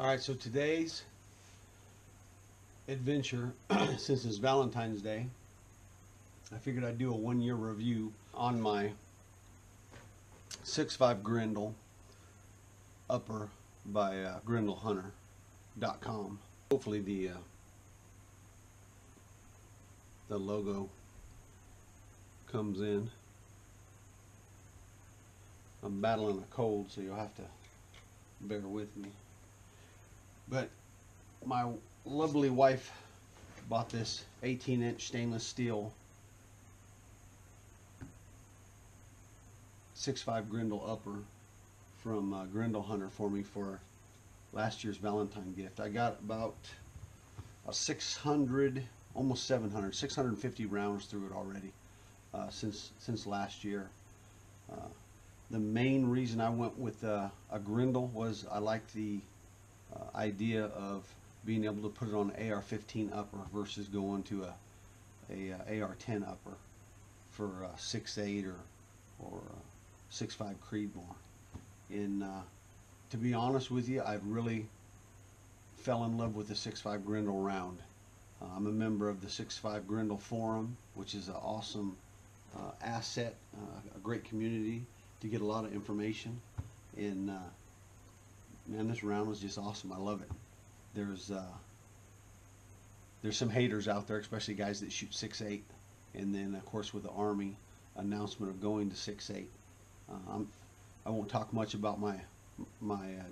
Alright, so today's adventure, since it's Valentine's Day, I figured I'd do a 1-year review on my 6.5 Grendel upper by GrendelHunter.com. Hopefully the logo comes in. I'm battling a cold, so you'll have to bear with me. But my lovely wife bought this 18-inch stainless steel 6.5 Grendel upper from Grendel Hunter for me for last year's Valentine gift. I got about 600, almost 700, 650 rounds through it already since last year. The main reason I went with a Grendel was I liked the idea of being able to put it on an AR-15 upper versus going to a AR-10 upper for 6.8 or 6.5 Creedmoor. And to be honest with you, I really fell in love with the 6.5 Grendel round. I'm a member of the 6.5 Grendel forum, which is an awesome asset, a great community to get a lot of information. And man, this round was just awesome. I love it. There's some haters out there, especially guys that shoot 6.8, and then of course with the Army announcement of going to 6.8. I won't talk much about my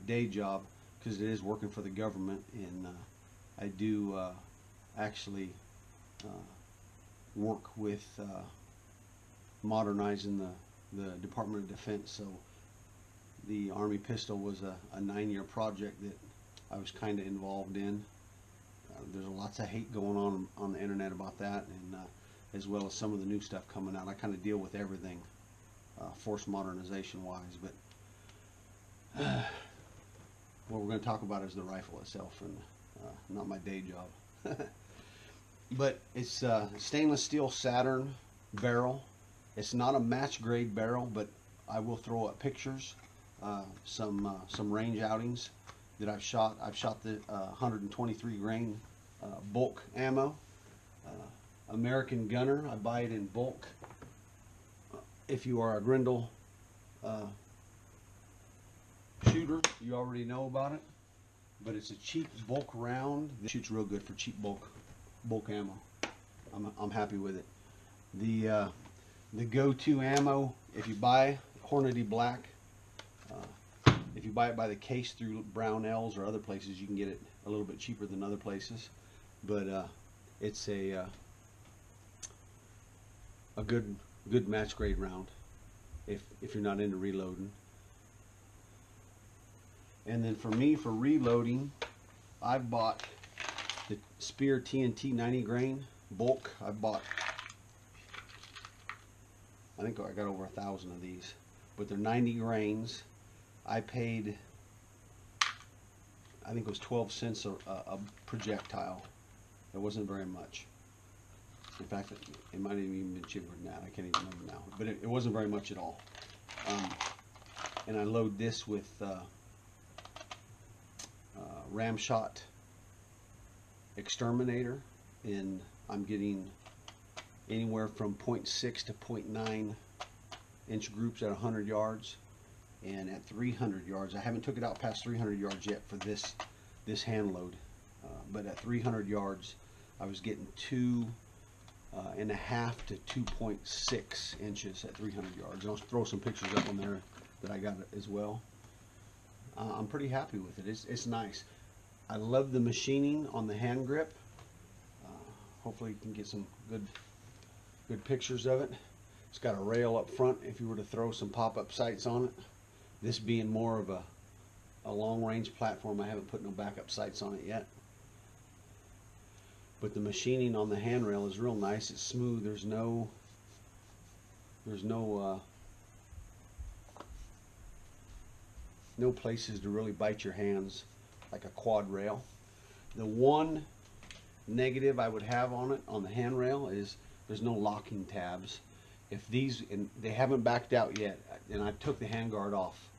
day job because it is working for the government, and I do actually work with modernizing the Department of Defense. So the Army pistol was a 9-year project that I was kind of involved in. There's lots of hate going on the internet about that, and as well as some of the new stuff coming out. I kind of deal with everything force modernization wise, but what we're going to talk about is the rifle itself, and not my day job. But it's stainless steel Satern barrel. It's not a match grade barrel, but I will throw up pictures, some range outings that I've shot. I've shot the 123 grain bulk ammo. American Gunner, I buy it in bulk. If you are a Grendel shooter, you already know about it. But it's a cheap bulk round that shoots real good for cheap bulk ammo. I'm happy with it. The go-to ammo, if you buy Hornady Black, if you buy it by the case through Brownells or other places, you can get it a little bit cheaper than other places. But it's a good match grade round if you're not into reloading. And then for me, for reloading, I bought the Spear TNT 90 grain bulk. I think I got over 1,000 of these, but they're 90 grains. I paid, I think it was 12 cents a projectile. It wasn't very much. In fact, it might have even been cheaper than that. I can't even remember now. But it wasn't very much at all. And I load this with Ramshot Exterminator, and I'm getting anywhere from 0.6 to 0.9 inch groups at 100 yards. And at 300 yards, I haven't took it out past 300 yards yet for this hand load, but at 300 yards I was getting 2.5 to 2.6 inches at 300 yards. I'll throw some pictures up on there that I got as well. I'm pretty happy with it. It's nice. I love the machining on the hand grip. Hopefully you can get some good pictures of it. It's got a rail up front if you were to throw some pop-up sights on it. This being more of a long-range platform, I haven't put no backup sights on it yet. But the machining on the handrail is real nice. It's smooth. There's no places to really bite your hands like a quad rail. The one negative I would have on it, on the handrail, is there's no locking tabs. If these, and they haven't backed out yet, and I took the handguard off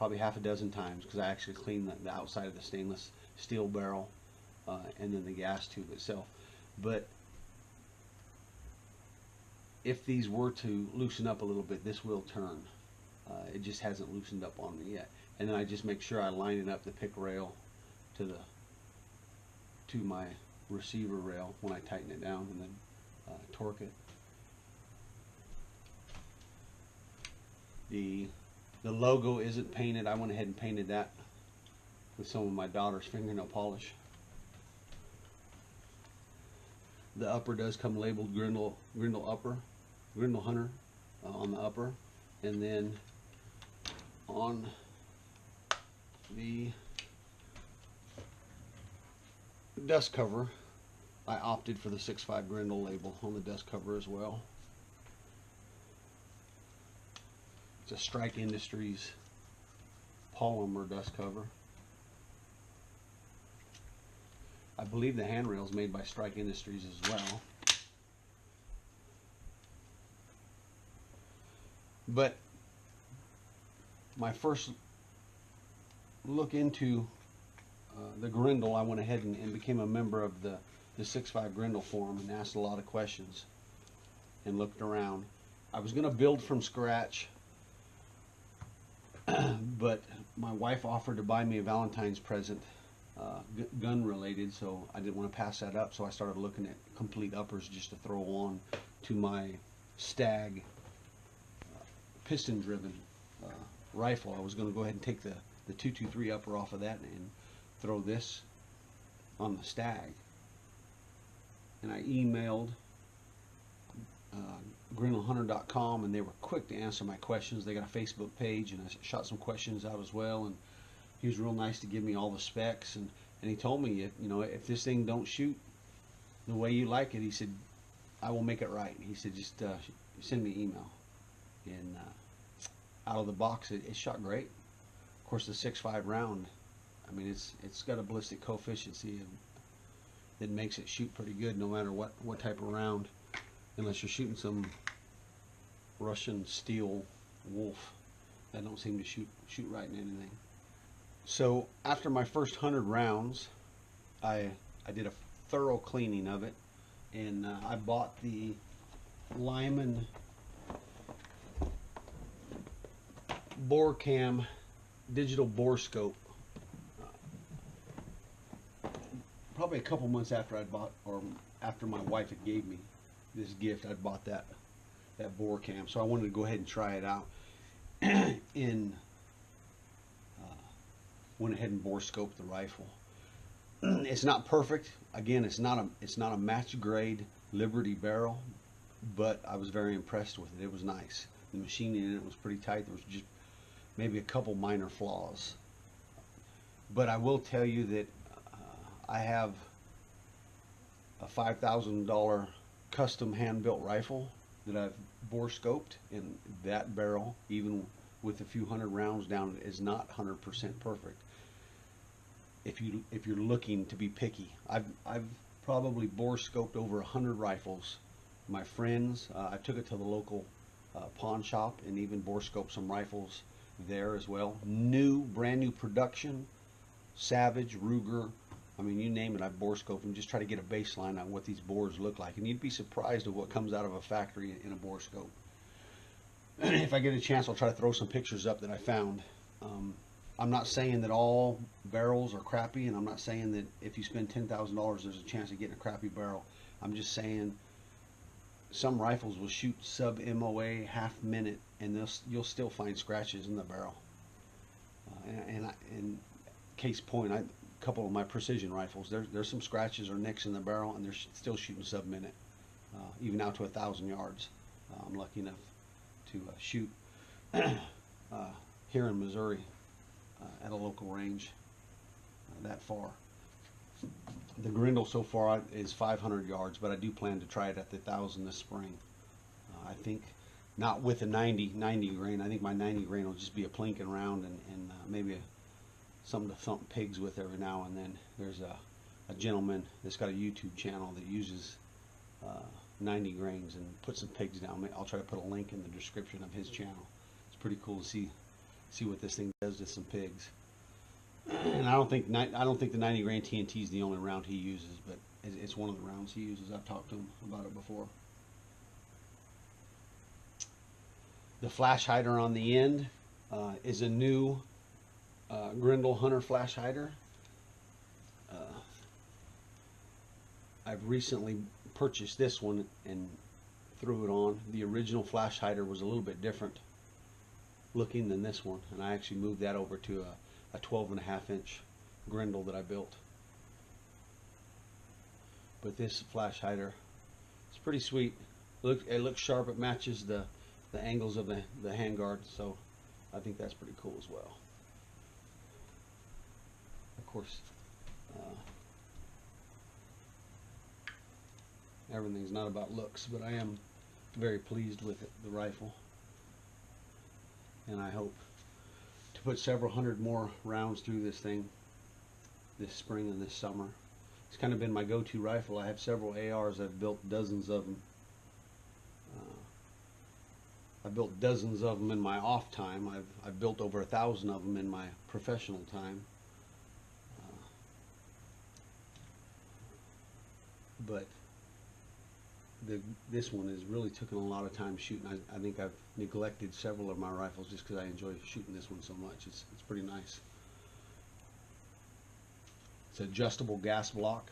probably half a dozen times, because I actually cleaned the outside of the stainless steel barrel and then the gas tube itself. But if these were to loosen up a little bit, this will turn. It just hasn't loosened up on me yet. And then I just make sure I line it up, the pick rail to my receiver rail when I tighten it down, and then torque it. The logo isn't painted. I went ahead and painted that with some of my daughter's fingernail polish. The upper does come labeled Grendel Hunter on the upper, and then on the dust cover, I opted for the 6.5 Grendel label on the dust cover as well. It's a Strike Industries polymer dust cover. I believe the handrail is made by Strike Industries as well. But my first look into the Grendel, I went ahead and became a member of the 6.5 Grendel forum and asked a lot of questions and looked around. I was going to build from scratch, but my wife offered to buy me a Valentine's present, gun related, so I didn't want to pass that up. So I started looking at complete uppers just to throw on to my Stag piston driven rifle. I was going to go ahead and take the 223 upper off of that and throw this on the Stag. And I emailed GrendelHunter.com, and they were quick to answer my questions. They got a Facebook page, and I shot some questions out as well, and he was real nice to give me all the specs, and he told me, if this thing don't shoot the way you like it, he said, I will make it right. He said, just send me an email. And out of the box, it shot great. Of course, the 6.5 round, I mean, it's got a ballistic coefficient that makes it shoot pretty good no matter what type of round, unless you're shooting some Russian steel wolf that don't seem to shoot right in anything. So after my first 100 rounds, I did a thorough cleaning of it, and I bought the Lyman bore cam digital bore scope. Probably a couple months after I'd bought, or after my wife had gave me this gift, I'd bought that bore cam. So I wanted to go ahead and try it out. Went ahead and bore scoped the rifle. It's not perfect. Again, it's not a match grade Liberty barrel, but I was very impressed with it. It was nice. The machining in it was pretty tight. There was just maybe a couple minor flaws. But I will tell you that I have a $5,000 custom hand-built rifle that I've bore scoped, and that barrel, even with a few hundred rounds down, is not 100% perfect. If you're looking to be picky, I've probably bore scoped over 100 rifles. My friends, I took it to the local pawn shop and even bore scoped some rifles there as well. Brand new production, Savage, Ruger, I mean, you name it, I've bore scoped and just try to get a baseline on what these bores look like. And you'd be surprised at what comes out of a factory in a bore scope. If I get a chance, I'll try to throw some pictures up that I found. I'm not saying that all barrels are crappy, and I'm not saying that if you spend $10,000 there's a chance of getting a crappy barrel. I'm just saying some rifles will shoot sub MOA, half minute, and you'll still find scratches in the barrel. And case point, a couple of my precision rifles, there's some scratches or nicks in the barrel, and they're still shooting sub minute, even out to 1,000 yards. I'm lucky enough to shoot here in Missouri at a local range that far. The Grendel so far is 500 yards, but I do plan to try it at the 1,000 this spring. I think not with a 90 grain. I think my 90 grain will just be a plinking round and maybe something to thump pigs with every now and then. There's a gentleman that's got a YouTube channel that uses 90 grains and puts some pigs down. I'll try to put a link in the description of his channel. It's pretty cool to see See what this thing does to some pigs. And I don't think the 90 grain TNT is the only round he uses, but it's one of the rounds he uses. I've talked to him about it before. The flash hider on the end is a new Grendel Hunter flash hider. I've recently purchased this one and threw it on. The original flash hider was a little bit different looking than this one, and I actually moved that over to a 12.5-inch Grendel that I built. But this flash hider, it's pretty sweet. It looks sharp. It matches the angles of the handguard, so I think that's pretty cool as well. Of course, everything's not about looks, but I am very pleased with it, the rifle, and I hope to put several hundred more rounds through this thing this spring and this summer. It's kind of been my go-to rifle. I have several ARs. I've built dozens of them. I've built dozens of them in my off time. I've built over 1,000 of them in my professional time. But this one has really taken a lot of time shooting. I think I've neglected several of my rifles just because I enjoy shooting this one so much. It's pretty nice. It's adjustable gas block.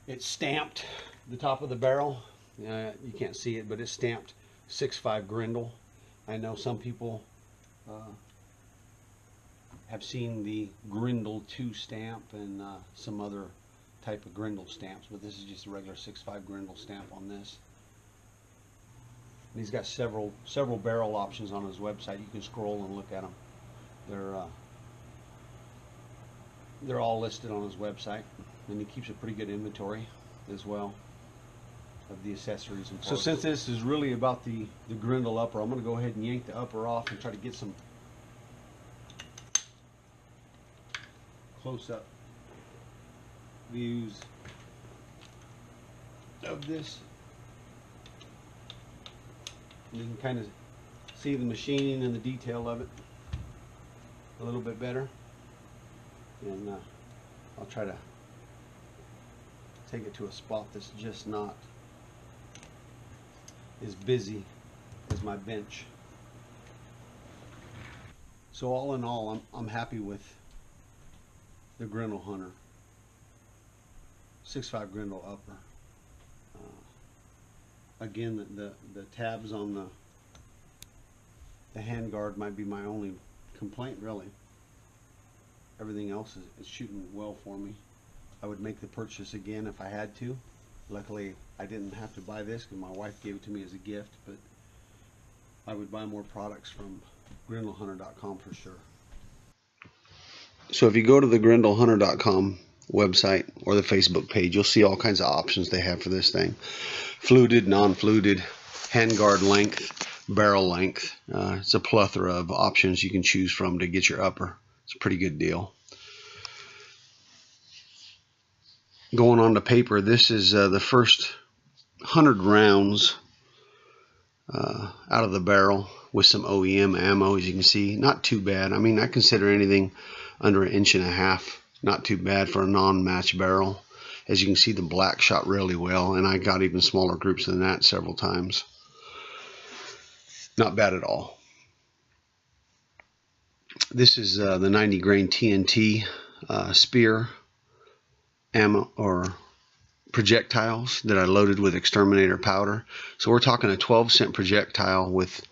It's stamped the top of the barrel. You can't see it, but it's stamped 6.5 Grendel. I know some people have seen the Grendel 2 stamp and some other type of Grendel stamps, but this is just a regular 6.5 Grendel stamp on this. And he's got several barrel options on his website. You can scroll and look at them. They're all listed on his website, and he keeps a pretty good inventory as well of the accessories and parts. So since this is really about the Grendel upper, I'm going to go ahead and yank the upper off and try to get some close-up views of this. You can kind of see the machining and the detail of it a little bit better, and I'll try to take it to a spot that's just not as busy as my bench. So all in all, I'm happy with the Grendel Hunter 6.5 Grendel upper. Again, the tabs on the handguard might be my only complaint, really. Everything else is shooting well for me. I would make the purchase again if I had to. Luckily, I didn't have to buy this because my wife gave it to me as a gift, but I would buy more products from GrendelHunter.com for sure. So if you go to the GrendelHunter.com website or the Facebook page, you'll see all kinds of options they have for this thing. Fluted, non-fluted, handguard length, barrel length. It's a plethora of options you can choose from to get your upper. It's a pretty good deal. Going on to paper, this is the first 100 rounds out of the barrel with some OEM ammo, as you can see. Not too bad. I mean, I consider anything under 1.5 inches not too bad for a non-match barrel. As you can see, the black shot really well, and I got even smaller groups than that several times. Not bad at all. This is the 90 grain TNT spear ammo or projectiles that I loaded with exterminator powder. So we're talking a 12-cent projectile with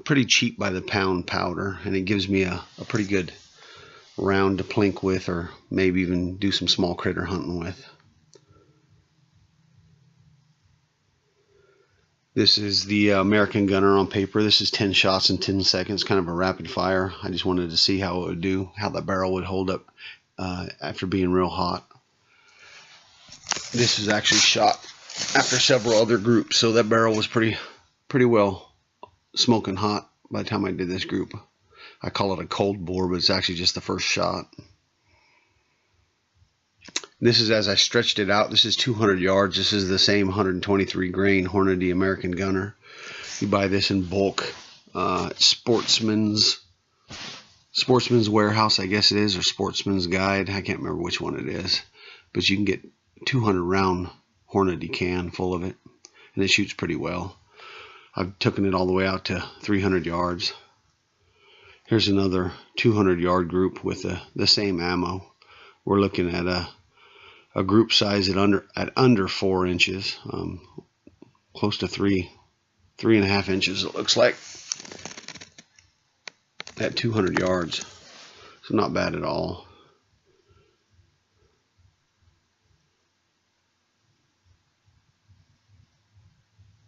pretty cheap by the pound powder, and it gives me a pretty good round to plink with, or maybe even do some small critter hunting with. This is the American Gunner on paper. This is 10 shots in 10 seconds, kind of a rapid fire. I just wanted to see how it would do, how the barrel would hold up after being real hot. This is actually shot after several other groups, so that barrel was pretty well smoking hot by the time I did this group. I call it a cold bore, but it's actually just the first shot. This is as I stretched it out. This is 200 yards. This is the same 123 grain Hornady American Gunner. You buy this in bulk. Sportsman's Warehouse, I guess it is, or Sportsman's Guide. I can't remember which one it is. But you can get 200 round Hornady can full of it. And it shoots pretty well. I've taken it all the way out to 300 yards. Here's another 200 yard group with the same ammo. We're looking at a group size at under 4 inches, close to 3.5 inches it looks like, at 200 yards. So not bad at all.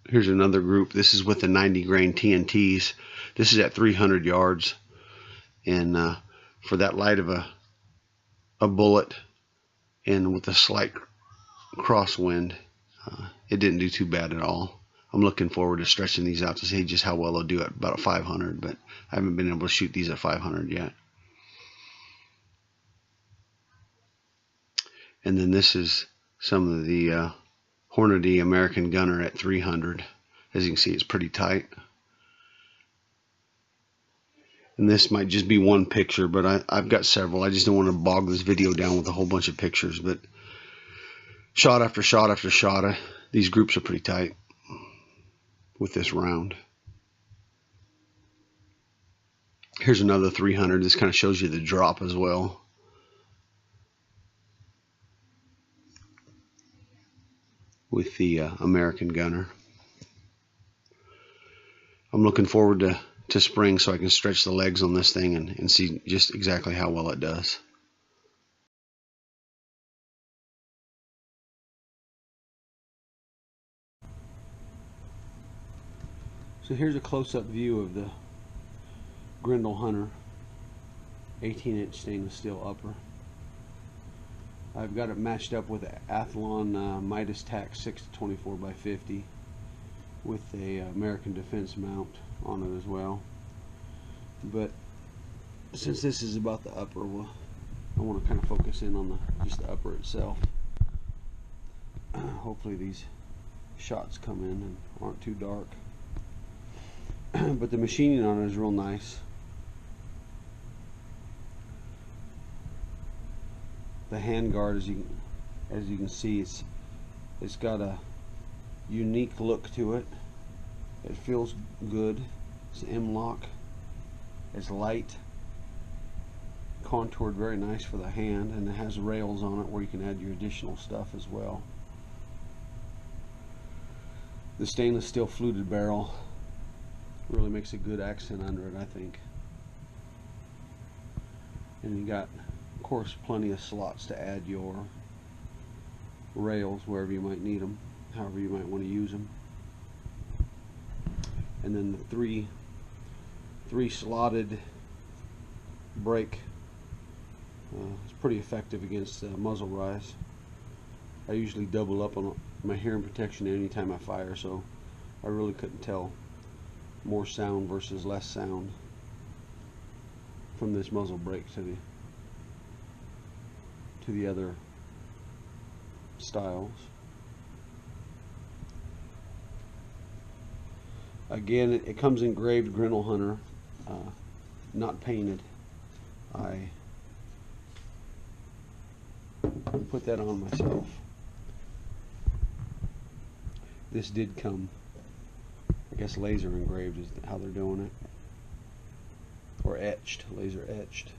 Here's another group. This is with the 90 grain TNTs. This is at 300 yards, and for that light of a bullet and with a slight crosswind, it didn't do too bad at all. I'm looking forward to stretching these out to see just how well they'll do at about a 500, but I haven't been able to shoot these at 500 yet. And then this is some of the Hornady American Gunner at 300. As you can see, it's pretty tight. And this might just be one picture, but I've got several. I just don't want to bog this video down with a whole bunch of pictures. But shot after shot after shot, these groups are pretty tight with this round. Here's another 300. This kind of shows you the drop as well. With the American Gunner. I'm looking forward to spring so I can stretch the legs on this thing and see just exactly how well it does. So here's a close-up view of the Grendel Hunter 18-inch stainless steel upper. I've got it matched up with Athlon Midas Tac 6-24x50 with a American Defense mount on it as well. But since this is about the upper, I want to kind of focus in on just the upper itself. Hopefully these shots come in and aren't too dark. But the machining on it is real nice. The handguard, as you can see, it's got a unique look to it. It feels good. It's MLOK. It's light, contoured very nice for the hand, and it has rails on it where you can add your additional stuff as well. The stainless steel fluted barrel really makes a good accent under it, I think. And you got, of course, plenty of slots to add your rails wherever you might need them, however you might want to use them. And then the three slotted break is pretty effective against muzzle rise. I usually double up on my hearing protection anytime I fire, so I really couldn't tell more sound versus less sound from this muzzle brake to the other styles. Again, it comes engraved Grendel Hunter, not painted. I put that on myself. This did come, I guess, laser engraved is how they're doing it, or etched, laser etched.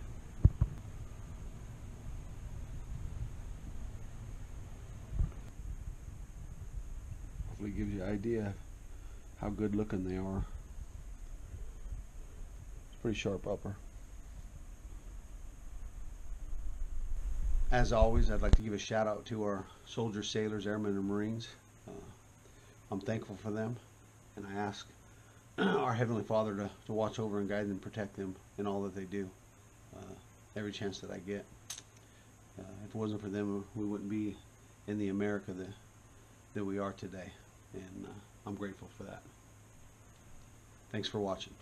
Hopefully it gives you an idea how good looking they are. It's pretty sharp upper. As always, I'd like to give a shout out to our soldiers, sailors, airmen, and Marines. I'm thankful for them, and I ask our Heavenly Father to watch over and guide them, protect them in all that they do, every chance that I get. If it wasn't for them, we wouldn't be in the America that we are today, and I'm grateful for that. Thanks for watching.